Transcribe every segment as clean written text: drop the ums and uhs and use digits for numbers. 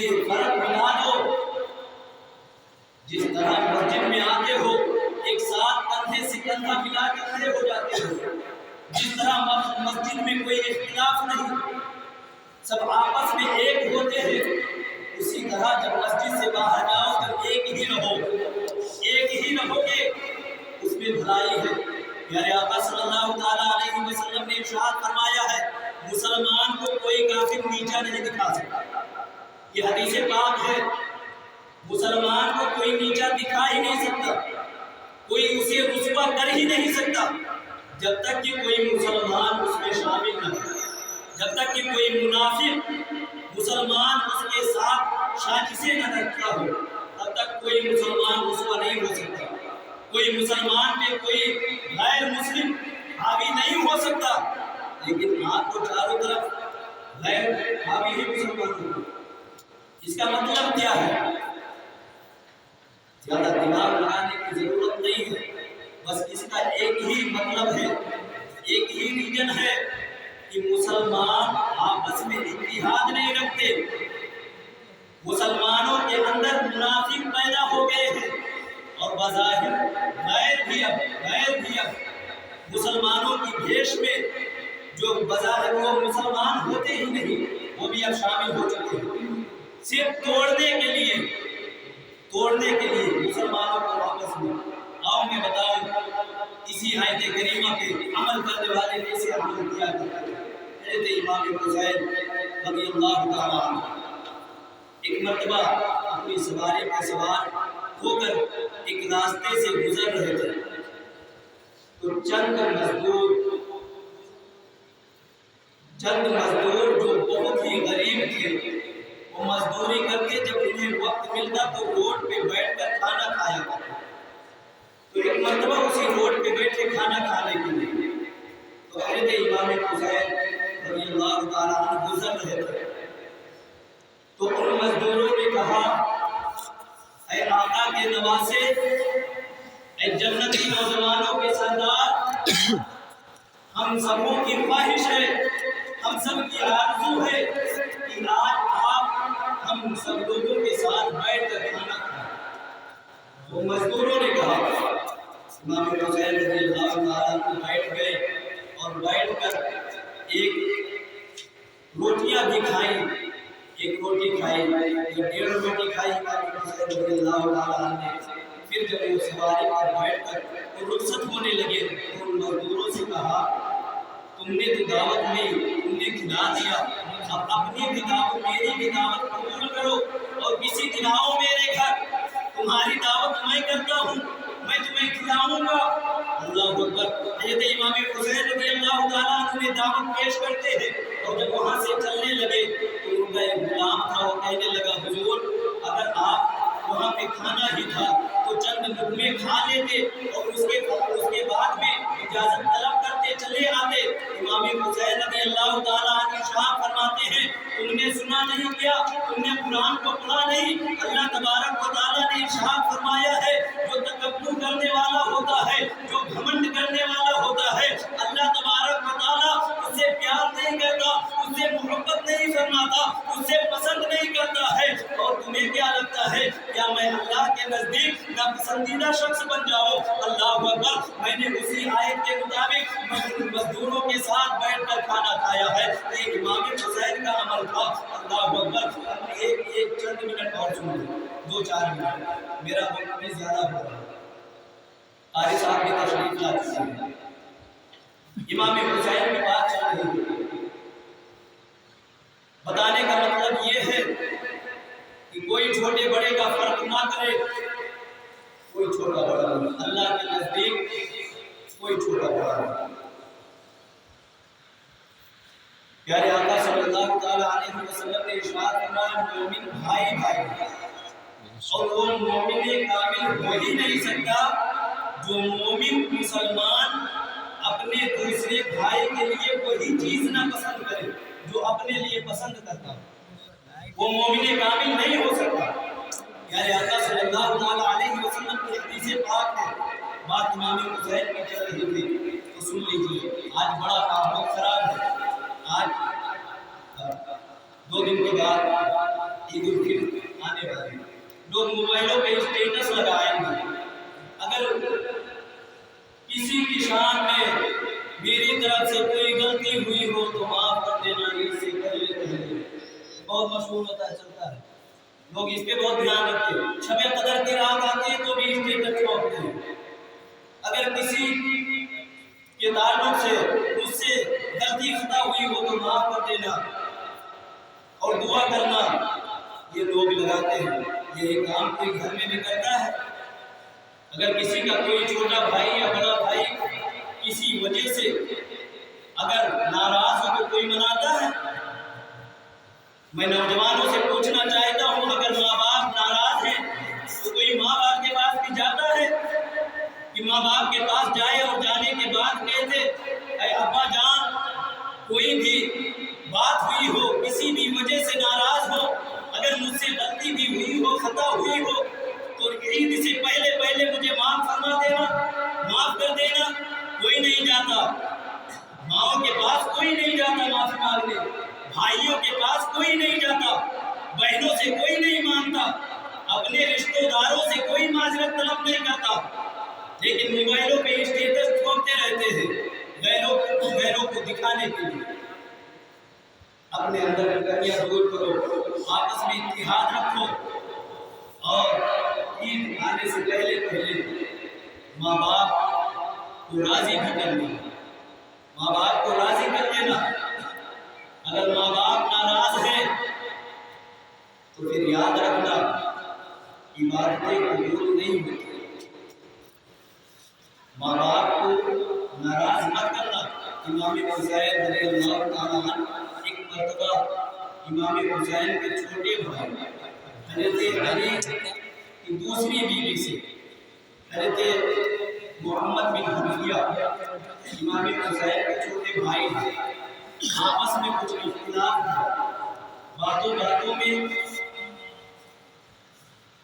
یہ فرق ملا دو. جس طرح مسجد میں آتے ہو ایک ساتھ کندھے سے کندھا ملا کے کھڑے ہو جاتے ہو، جس طرح مسجد میں کوئی اختلاف نہیں، سب آپس میں ایک ہوتے ہیں، اسی طرح جب مسجد سے باہر جاؤ تو ایک ہی رہو، ایک ہی رہو گے، اس میں بھلائی ہے. پیارے آقا صلی اللہ تعالیٰ علیہ وسلم نے ارشاد فرمایا ہے مسلمان کو کوئی کافر نیچا نہیں دکھا سکتا. یہ حدیث پاک ہے. مسلمان کو کوئی نیچا دکھا ہی نہیں سکتا، کوئی اسے رسوا کر ہی نہیں سکتا جب تک کہ کوئی مسلمان اس میں شامل نہ ہو، جب تک کہ کوئی منافق مسلمان اس کے ساتھ سازشیں نہ رکھتا ہو، تب تک کوئی مسلمان رسوا نہیں ہو سکتا. کوئی مسلمان پہ کوئی غیر مسلم حاوی نہیں ہو سکتا، لیکن آپ کو چاروں طرف غیر حاوی ہی مسلمان ہو. اس کا مطلب کیا ہے؟ زیادہ دماغ لگانے کی ضرورت نہیں ہے، بس اس کا ایک ہی مطلب ہے، ایک ہی ریجن ہے کہ مسلمان آپس میں اتحاد نہیں رکھتے. مسلمانوں کے اندر منافق پیدا ہو گئے ہیں اور بظاہر غیر بھی اب مسلمانوں کی بھیش میں جو بظاہر وہ مسلمان ہوتے ہی نہیں وہ بھی اب شامل ہو چکے ہیں، صرف توڑنے کے لیے مسلمانوں کو آپس میں. آؤ میں بتاؤں اسی آیت کریمہ پہ عمل کرنے والے کیسے عمل کیا کرتے ہیں. حضرت امام حسین رضی اللہ تعالیٰ عنہ ایک مرتبہ اپنی سواری پر سوار ہو کر ایک راستے سے گزر رہے تھے تو چند مزدور جو بہت ہی غریب تھے وہ مزدوری کر کے جب انہیں وقت ملتا تو روڈ پہ بیٹھ کر کھانا کھایا کرتے. تو ایک مرتبہ اسی روڈ پہ بیٹھے کھانا کھانے کے لیے تو حضرت امام حسین رضی اللہ تعالیٰ عنہ گزر رہے تھے. تو ان مزدوروں نے کہا اے آقا کے نواسے، اے جنتی نوجوانوں کے سردار، ہم سبوں کی خواہش ہے، ہم سب کی آرزو ہے کہ آج آپ ہم سب لوگوں کے ساتھ بیٹھ کر کھانا کھائیں. وہ مزدوروں نے کہا. امام حسین رضی اللہ تعالیٰ عنہ بیٹھ گئے اور بیٹھ کر ایک روٹیاں بھی کھائیں، ایک روٹی کھائی یا 1.5 روٹی کھائی امام حسین رضی اللہ تعالیٰ عنہ نے. پھر جب وہ سواری پر بیٹھ کر وہ رخصت ہونے لگے تو ان مزدوروں سے کہا تم نے تو دعوت نہیں، تم نے کھلا دیا، اب اپنی بھی دعوت میری بھی دعوت قبول کرو اور کسی دن آؤ میرے گھر، تمہاری دعوت میں کرتا ہوں، میں تمہیں کھلاؤں گا. اللہ اکبر. حضرت امام حسین رضی اللہ تعالیٰ عنہ نے دعوت پیش کرتے ہیں اور جب وہاں سے چلنے لگے تو ان کا ایک غلام تھا وہ کہنے لگا حضور اگر آپ وہاں پہ کھانا ہی تھا تو چند لقمے کھا لیتے اور اس کے بعد میں اجازت طلب کرتے چلے آتے. امام حسین رضی اللہ تعالیٰ عنہ ارشاد فرماتے ہیں تم نے سنا نہیں کیا، تم نے قرآن کو پڑھا نہیں؟ اللہ تبارک و تعالیٰ نے ارشاد فرمایا ہے جو تکبر کرنے والا ہوتا ہے، جو گھمنڈ کرنے والا ہوتا ہے، اللہ تبارک و تعالیٰ اس سے پیار نہیں کرتا، اس سے محبت نہیں فرماتا، اس سے پسند نہیں کرتا ہے. اور تمہیں کیا لگتا ہے کیا میں اللہ کے نزدیک ناپسندیدہ شخص بن جاؤں؟ اللہ اکبر. میں نے اسی آیت کے مطابق مزدوروں کے ساتھ بیٹھ کر کھانا کھایا ہے. یہ امام حسین کا عمل تھا. اللہ اکبر. ایک چند منٹ اور سن لیں، 2-4 منٹ، میرا وقت میں زیادہ ہو رہا ہے. قاری صاحب کی تشریف لاتی ہے. امام حسین کی بات چل رہی ہے. بتانے کا مطلب یہ ہے کہ کوئی چھوٹے بڑے کا فرق نہ کرے، کوئی چھوٹا بڑا نہیں، اللہ کے نزدیک کوئی چھوٹا بڑا نہیں. پیارے آقا صلی اللہ تعالیٰ علیہ وسلم نے ارشاد فرمایا مومن بھائی بھائی، اور وہ مومن کامل ہو ہی نہیں سکتا جو مومن مسلمان اپنے دوسرے بھائی کے لیے وہی چیز نہ پسند کرے جو اپنے لیے پسند کرتا ہے. وہ مومن کامل نہیں ہو سکتا. پیارے آقا صلی اللہ تعالیٰ علیہ وسلم کی حدیث پاک ہے. بات امام حسین کی چل رہی تھی تو سن لیجیے. آج بڑا کام خراب ہے. آج 2 دن کے بعد عید الفطر آنے والی، لوگ موبائلوں پہ اسٹیٹس لگائیں گے، اگر کسی کی شان میں میری طرف سے کوئی غلطی ہوئی ہو تو معاف کر دینا، اس سے پہلے بہت مشہور ہوتا ہے، چلتا ہے، لوگ اس پہ بہت دھیان رکھتے ہیں۔ شب قدر کی رات آتی ہے تو بھی اسٹیٹس چھوڑتے ہیں، اگر کسی کے تعلق سے اس سے غلطی خطا ہوئی ہو تو معاف کر دینا اور دعا کرنا، یہ لوگ لگاتے ہیں۔ یہ کام کوئی گھر میں بھی کرتا ہے؟ اگر کسی کا کوئی چھوٹا بھائی یا بڑا بھائی کسی وجہ سے اگر ناراض ہو تو کوئی مناتا ہے؟ میں نوجوانوں سے پوچھنا چاہتا ہوں، اگر ماں باپ ناراض ہیں تو کوئی ماں باپ کے پاس بھی جاتا ہے کہ ماں باپ کے پاس جائے اور جانے کے بعد کہتے اے ابا جان کوئی بھی بات ہوئی ہو، کسی بھی وجہ سے ناراض ہو، اگر مجھ سے غلطی بھی ہوئی ہو، خطا ہوئی ہو تو عید سے پہلے مجھے معاف فرما دینا، معاف کر دینا؟ کوئی نہیں جاتا، ماؤں کے پاس کوئی نہیں جاتا معافی مانگنے، بھائیوں کے پاس کوئی نہیں جاتا، بہنوں سے کوئی نہیں مانتا، اپنے رشتہ داروں سے کوئی معذرت طلب نہیں کرتا، لیکن موبائلوں پہ اسٹیٹس چھوڑتے رہتے ہیں غیروں کو دکھانے کے لیے۔ اپنے اندر کی کمیاں دور کرو، آپس میں اتحاد رکھو، اور عید آنے سے پہلے ماں باپ کو راضی بھی کر لینا، ماں باپ کو راضی کر لینا۔ اگر ماں باپ ناراض ہیں تو پھر یاد رکھنا عبادتیں قبول نہیں ہوتی، ماں باپ کو ناراض نہ کرنا۔ امام حسین رضی اللہ تعالیٰ عنہ ایک مرتبہ امام حسین کے چھوٹے بھائی حضرت علی کی دوسری بیوی سے، حضرت محمد بن حنفیہ امام حسین کے چھوٹے بھائی ہیں، آپس میں کچھ اختلاف تھا،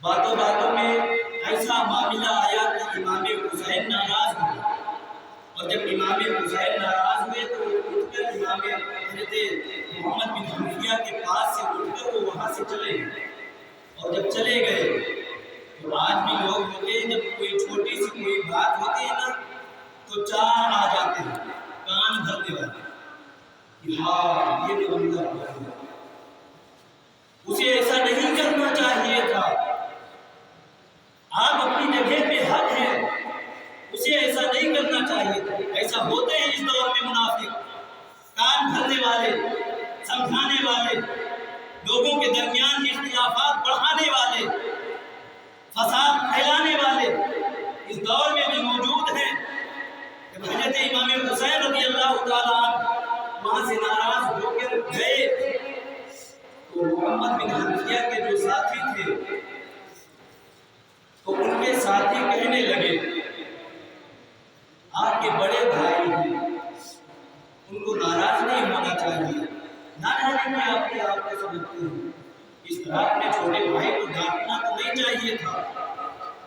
باتوں میں ایسا معاملہ آیا کہ امام حسین ناراض ہوئے، اور جب امام حسین ناراض ہوئے تو اٹھ کر امام حضرت محمد بن حنفیہ کے پاس سے اٹھ کر وہ وہاں سے چلے گئے، اور جب چلے گئے تو آج بھی لوگ ہوتے ہیں جب کوئی چھوٹی سی کوئی بات ہوتی ہے نا تو چار آ جاتے ہیں کان بھرنے والے کہ ہاں یہ تو بندہ ہے، اسے ایسا نہیں کرنا چاہیے تھا، آپ اپنی جگہ پہ حق ہیں، اسے ایسا نہیں کرنا چاہیے تھا۔ ایسا ہوتے ہیں اس دور میں منافق، کان بھرنے والے، سمجھانے والے، لوگوں کے درمیان اختلافات بڑھانے والے، فساد پھیلانے والے اس دور میں بھی موجود ہیں۔ جب حضرت امام حسین رضی اللہ تعالیٰ عنہ وہاں سے ناراض ہو کر گئے تو محمد بن حنفیہ کے جو ساتھی تھے تو ان کے ساتھی کہنے لگے آپ کے بڑے بھائی ہیں، ان کو ناراض نہیں ہونا چاہیے، نہ جانے میں آپ کے آپ کو سمجھتے ہیں، اس طرح اپنے چھوٹے بھائی کو ڈانٹنا تو نہیں چاہیے تھا،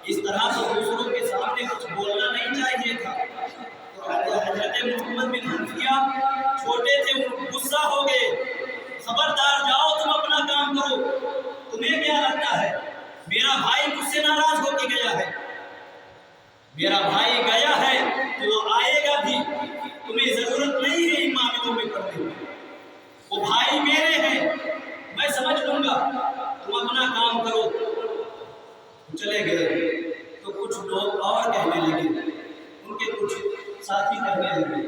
اس طرح سے دوسروں کے سامنے کچھ بولنا نہیں چاہیے تھا۔ تو حضرت محمد بن حنفیہ چھوٹے تھے، ان کو غصہ ہو گئے، خبردار جاؤ تم اپنا کام کرو، تمہیں کیا لگتا ہے میرا بھائی مجھ سے ناراض ہو کے گیا ہے، میرا بھائی گیا ہے تو وہ آئے گا بھی، تمہیں ضرورت نہیں ہے ان معاملوں میں پڑھنے کی، وہ بھائی میرے ہیں، میں سمجھ لوں گا، تم اپنا کام کرو۔ چلے گئے تو کچھ لوگ اور کہنے لگے، ان کے کچھ ساتھی کہنے لگے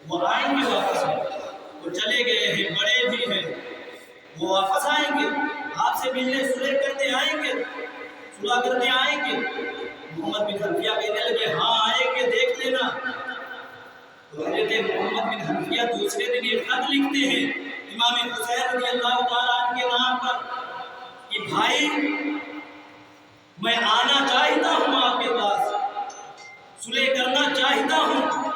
وہ آئیں گے واپس، وہ چلے گئے ہیں، بڑے بھی ہیں، وہ واپس آئیں گے، آپ سے ملنے صلح کرتے آئیں گے، صلح کرتے آئیں گے۔ محمد بن حنفیہ کہنے لگے ہاں آئیں گے، دیکھ لینا۔ تو حضرت محمد بن حنفیہ دوسرے دن یہ خط لکھتے ہیں امام حسین رضی اللہ تعالیٰ عنہ کے نام پر کہ بھائی میں آنا چاہتا ہوں آپ کے پاس، صلح کرنا چاہتا ہوں،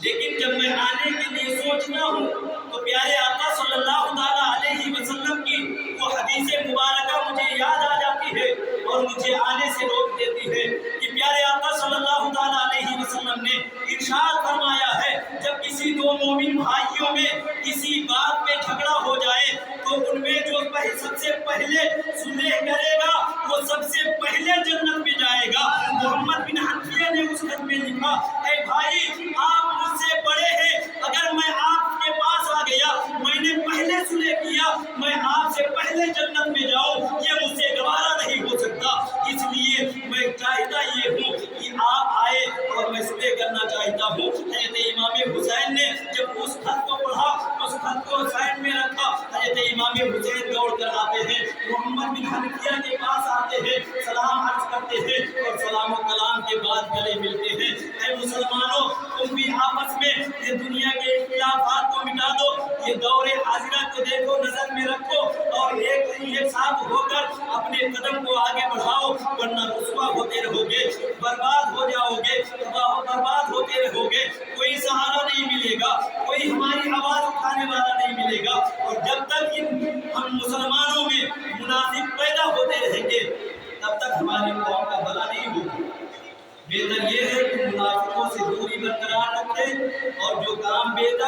لیکن جب میں آنے کے لیے سوچتا ہوں تو پیارے آقا صلی اللہ تعالیٰ علیہ وسلم کی وہ حدیث مبارکہ مجھے یاد آ جاتی ہے اور مجھے آنے سے روک دیتی ہے کہ پیارے آقا صلی اللہ تعالیٰ علیہ وسلم نے ارشاد فرمایا ہے جب کسی دو مومن بھائیوں میں کسی بات پہ جھگڑا ہو جائے تو تو ان میں جو سب سے پہلے صلح کرے گا وہ سب سے پہلے جنت میں جائے گا۔ محمد بن حنفیہ نے اس خط میں لکھا، اے بھائی آپ مجھ سے بڑے ہیں، اگر میں آپ کے پاس آ گیا، میں نے پہلے صلح کیا، میں آپ سے پہلے جنت میں جاؤں، یہ مجھ سے گوارا نہیں ہو سکتا، اس لیے میں چاہتا یہ ہوں کہ آپ آئے اور میں صلح کرنا چاہتا ہوں۔ حضرت امام حسین نے جب اس خط کو پڑھا، اس خط کو سائڈ میں رکھا، حضرت امام حسین دوڑ کر آتے ہیں، محمد بن حنفیہ کے پاس آتے ہیں، سلام عرض کرتے ہیں اور سلام و کلام کے بعد گلے ملتے ہیں۔ اے مسلمانوں، تم بھی آپس میں یہ دنیا کے اختلافات کو مٹا دو، یہ دور حاضرہ کو دیکھو، نظر میں رکھو اور ایک ساتھ ہو کر اپنے قدم کو آگے بڑھاؤ، ورنہ رسوا ہوتے رہو گے، برباد ہو جاؤ گے، برباد ہوتے رہو گے، کوئی سہارا نہیں ملے گا، کوئی ہماری آواز اٹھانے والا نہیں ملے گا، اور جب تک ہم مسلمانوں میں منافق پیدا ہوتے رہیں گے تب تک ہماری قوم کا بھلا نہیں ہوگا۔ بہتر یہ ہے کہ منافقوں سے دوری برقرار رکھیں اور جو کام بہتر